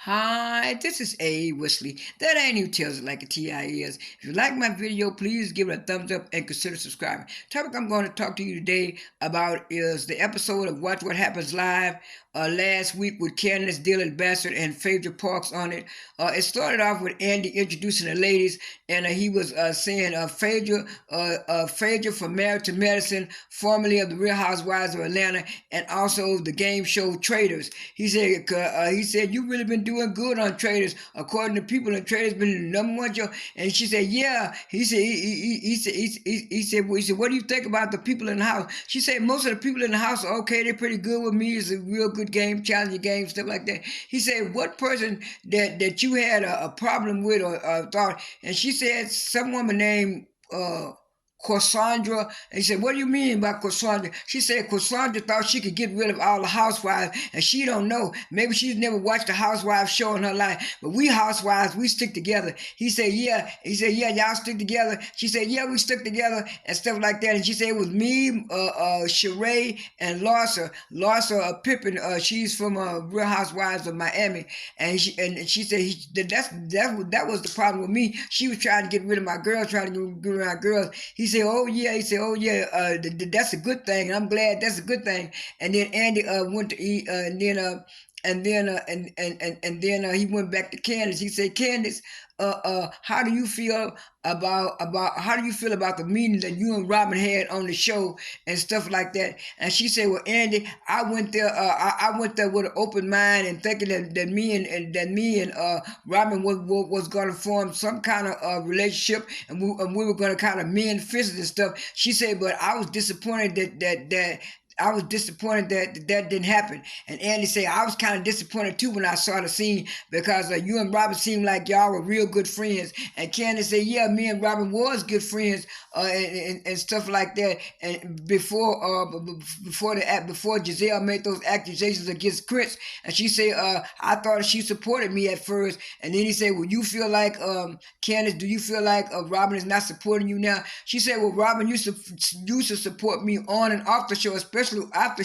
Hi, this is A. Wesley. That ain't who tells it like a TI is. If you like my video, please give it a thumbs up and consider subscribing. Topic I'm going to talk to you today about is the episode of Watch What Happens Live last week with Candiace Dillard Bassett and Phaedra Parks on it. It started off with Andy introducing the ladies, and he was saying Phaedra from Married to Medicine, formerly of the Real Housewives of Atlanta, and also the game show Traders. He said you really been doing good on Traders, according to people. And Traders been the number one show. And she said, yeah. He said, what do you think about the people in the house? She said most of the people in the house are okay. They're pretty good with me. It's a real good game, challenging game, stuff like that. He said, what person that you had a problem with or thought? And she said some woman named Cassandra. And he said, what do you mean by Cassandra? She said Cassandra thought she could get rid of all the housewives, and she don't know. Maybe she's never watched a housewife show in her life, but we housewives, we stick together. He said, yeah. He said, yeah, y'all stick together. She said, yeah, we stuck together and stuff like that. And she said it was me, Sheree, and Larsa Pippen. She's from Real Housewives of Miami. And she said that was the problem with me. She was trying to get rid of my girls, trying to get rid of my girls. He said, "Oh yeah." He said, "Oh yeah, that's a good thing." And I'm glad that's a good thing. And then Andy went to eat, and then he went back to Candiace. He said, "Candiace, how do you feel about the meeting that you and Robin had on the show and stuff like that?" And she said, "Well, Andy, I went there. I went there with an open mind and thinking that me and Robin was going to form some kind of relationship, and we were going to kind of mend fences and stuff." She said, "But I was disappointed that didn't happen." And Andy said, "I was kind of disappointed too when I saw the scene because you and Robin seemed like y'all were real good friends." And Candiace said, "Yeah, me and Robin was good friends and stuff like that." And before Giselle made those accusations against Chris, and she said, "I thought she supported me at first." And then he said, "Well, you feel like Candiace, do you feel like Robin is not supporting you now?" She said, "Well, Robin used to support me on and off the show, especially after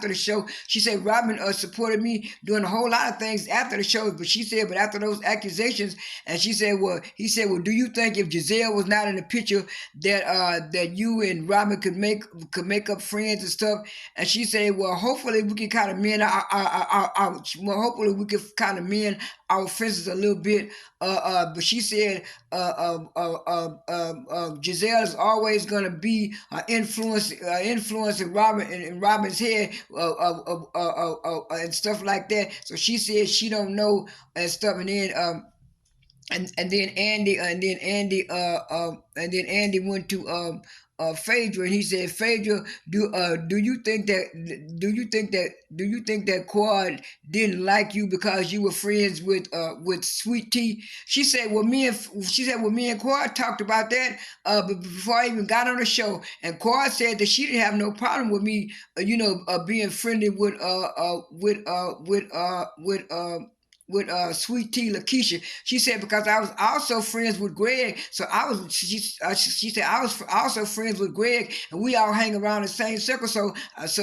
the show." She said Robin supported me doing a whole lot of things after the show, but she said, but after those accusations, and she said, well, he said, well, do you think if Giselle was not in the picture that you and Robin could make up friends and stuff? And she said, well, hopefully we can kind of mend hopefully we can kind of mend our fences a little bit. But she said Giselle is always going to be influencing Robin in Robin's head and stuff like that. So she said she don't know and stuff. And then Andy went to Phaedra, and he said, "Phaedra, do you think that Quad didn't like you because you were friends with Sweet Tea?" She said, well, me and Quad talked about that but before I even got on the show, and Quad said that she didn't have no problem with me, being friendly with Sweet Tea Lakeisha. She said because I was also friends with Greg, so she said I was also friends with Greg, and we all hang around the same circle. So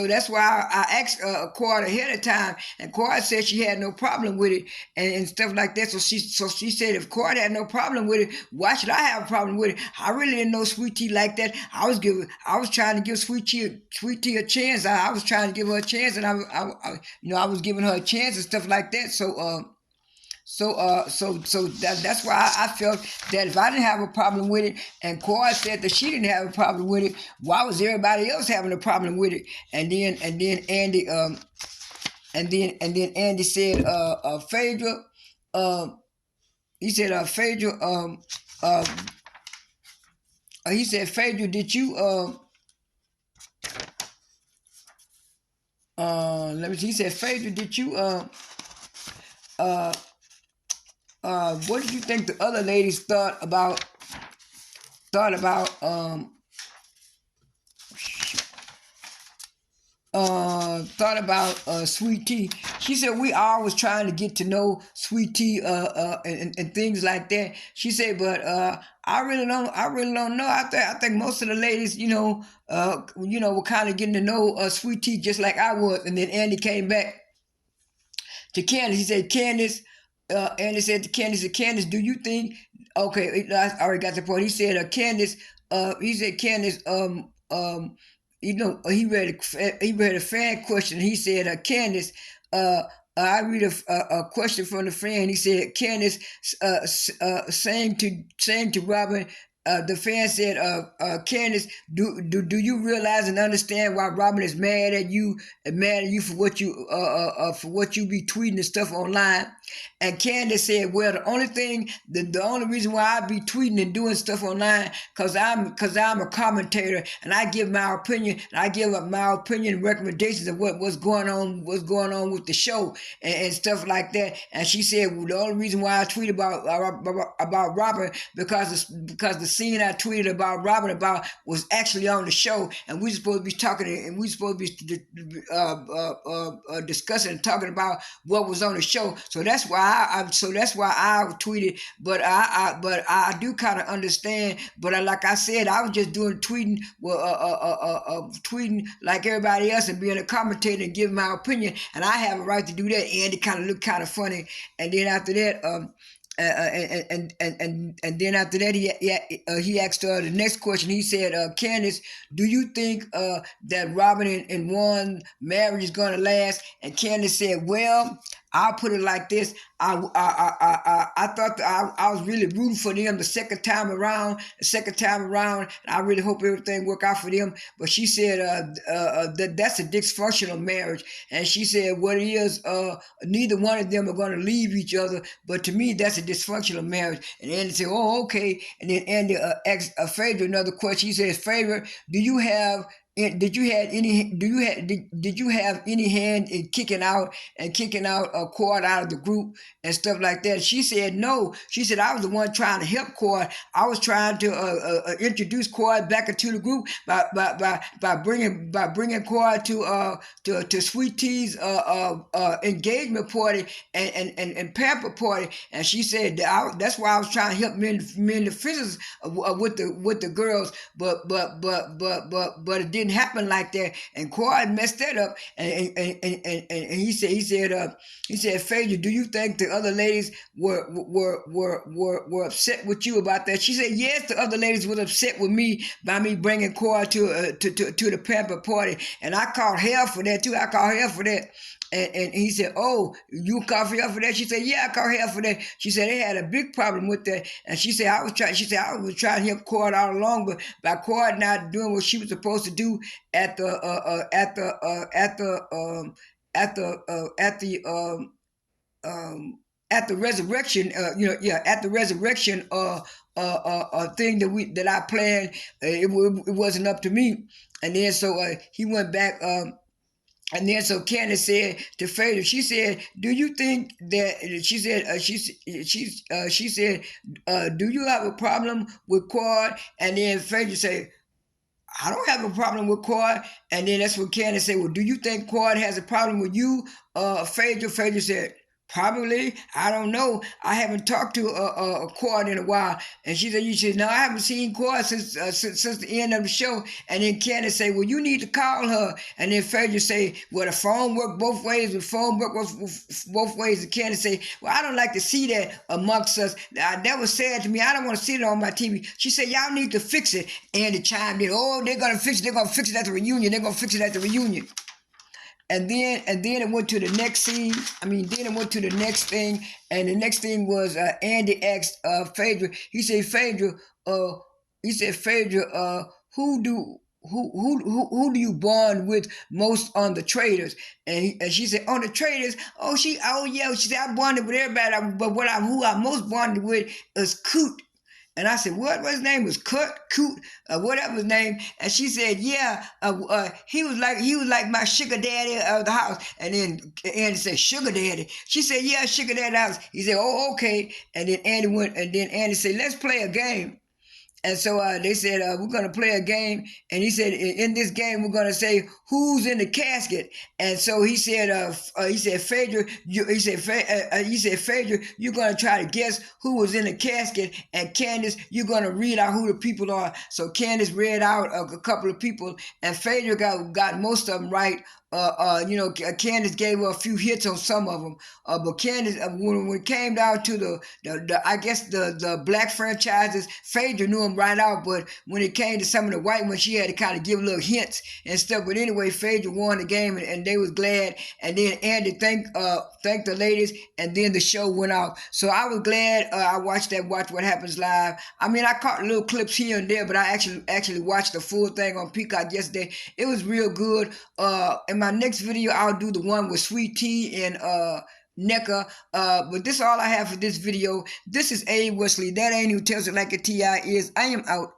that's why I asked Quad ahead of time, and Quad said she had no problem with it and stuff like that. So she said if Quad had no problem with it, why should I have a problem with it? I really didn't know Sweet Tea like that. I was trying to give Sweet Tea a chance. I was trying to give her a chance, and I was giving her a chance and stuff like that. So that's why I felt that if I didn't have a problem with it, and Cora said that she didn't have a problem with it, why was everybody else having a problem with it? And then Andy said, Phaedra, he said, Phaedra, uh, he said, Phaedra, did you, let me see, he said, Phaedra, did you, uh, what did you think the other ladies thought about Sweet Tea? She said we always trying to get to know Sweet Tea and things like that. She said, but I really don't know. I think most of the ladies, were kind of getting to know Sweet Tea just like I was. And then Andy came back to Candiace. He said, Candiace, and he said to Candiace, do you think, okay, I already got the point. He said, Candiace, Candiace, he read a fan question. He said, Candiace, I read a question from the fan. He said, Candiace, saying to Robin, the fan said, Candiace, do you realize and understand why Robin is mad at you for what you be tweeting and stuff online? And Candiace said, well, the only reason why I be tweeting and doing stuff online, cause I'm a commentator and I give my opinion and I give up my opinion and recommendations of what's going on with the show and stuff like that. And she said, well, the only reason why I tweet about Robin because the scene I tweeted about Robin about was actually on the show, and we supposed to be talking and we supposed to be discussing and talking about what was on the show. So that's why I tweeted. But I do kind of understand. But like I said, I was just doing tweeting, tweeting like everybody else and being a commentator and giving my opinion, and I have a right to do that. And it kind of looked kind of funny. And then after that, and then after that, he asked the next question. He said, Candiace, do you think that Robin and Juan marriage is going to last? And Candiace said, well, I'll put it like this. I thought I was really rooting for them the second time around. And I really hope everything work out for them. But she said that's a dysfunctional marriage. And she said what it is, neither one of them are going to leave each other. But to me, that's a dysfunctional marriage. And Andy said, oh, okay. And then Andy asked Phaedra another question. He says, Phaedra, did you have any hand in kicking out Cord out of the group and stuff like that? She said no. She said I was the one trying to help Cord. I was trying to introduce Cord back into the group by bringing Cord to Sweet Tea's engagement party and pamper party. And she said that's why I was trying to help mend the fences with the girls. But it didn't happen like that, and Cord messed that up. And he said, Phaedra, do you think the other ladies were upset with you about that? She said, yes, the other ladies were upset with me by me bringing Cord to the pamper party, and I called hell for that too. I called hell for that. And he said, oh, you called for hell for that? She said, yeah, I called hell for that. She said they had a big problem with that. And she said, I was trying to help Cord all along, but by Cord not doing what she was supposed to do at the resurrection, at the resurrection thing that I planned, it wasn't up to me. And then so he went back. And then so Candiace said to Phaedra, she said, do you think that, she said, do you have a problem with Cord? And then Phaedra said, I don't have a problem with Cord. And then that's when Candiace said, well, do you think Cord has a problem with you, Phaedra? Phaedra said, probably. I don't know. I haven't talked to Cord in a while. And she said, no, I haven't seen Cord since the end of the show. And then Candiace say, well, you need to call her. And then Phaedra say, well, the phone worked both ways. The phone worked both ways. And Candiace say, well, I don't like to see that amongst us. That was sad to me. I don't want to see it on my TV. She said, y'all need to fix it. And it chimed in, oh, they're going to fix it. They're going to fix it at the reunion. They're going to fix it at the reunion. And then it went to the next scene. Then it went to the next thing, and the next thing was Andy asked Phaedra. He said, Phaedra, who do you bond with most on the traders? And she said, on the traders, she said, I bonded with everybody, but who I most bonded with is Coot. And I said, what? His name was Coot, whatever his name. And she said, yeah, he was like my sugar daddy of the house. And then Andy said, sugar daddy. She said, yeah, sugar daddy house. He said, oh, okay. And then Andy said, let's play a game. And so they said, we're going to play a game. And he said, in this game, we're going to say who's in the casket. And so he said, Phaedra, Phaedra, you're going to try to guess who was in the casket. And Candiace, you're going to read out who the people are. So Candiace read out a couple of people. And Phaedra got most of them right. Candiace gave her a few hits on some of them. But Candiace, when it came down to I guess the black franchises, Phaedra knew them right out. But when it came to some of the white ones, she had to kind of give little hints and stuff. But anyway, Phaedra won the game, and they was glad. And then Andy thanked the ladies, and then the show went off. So I was glad I watched that Watch What Happens Live. I mean, I caught little clips here and there, but I actually watched the full thing on Peacock yesterday. It was real good. In my next video, I'll do the one with Sweet Tea and NECA. But this is all I have for this video. This is A. Wesley. That ain't who tells it like a T.I. is. I am out.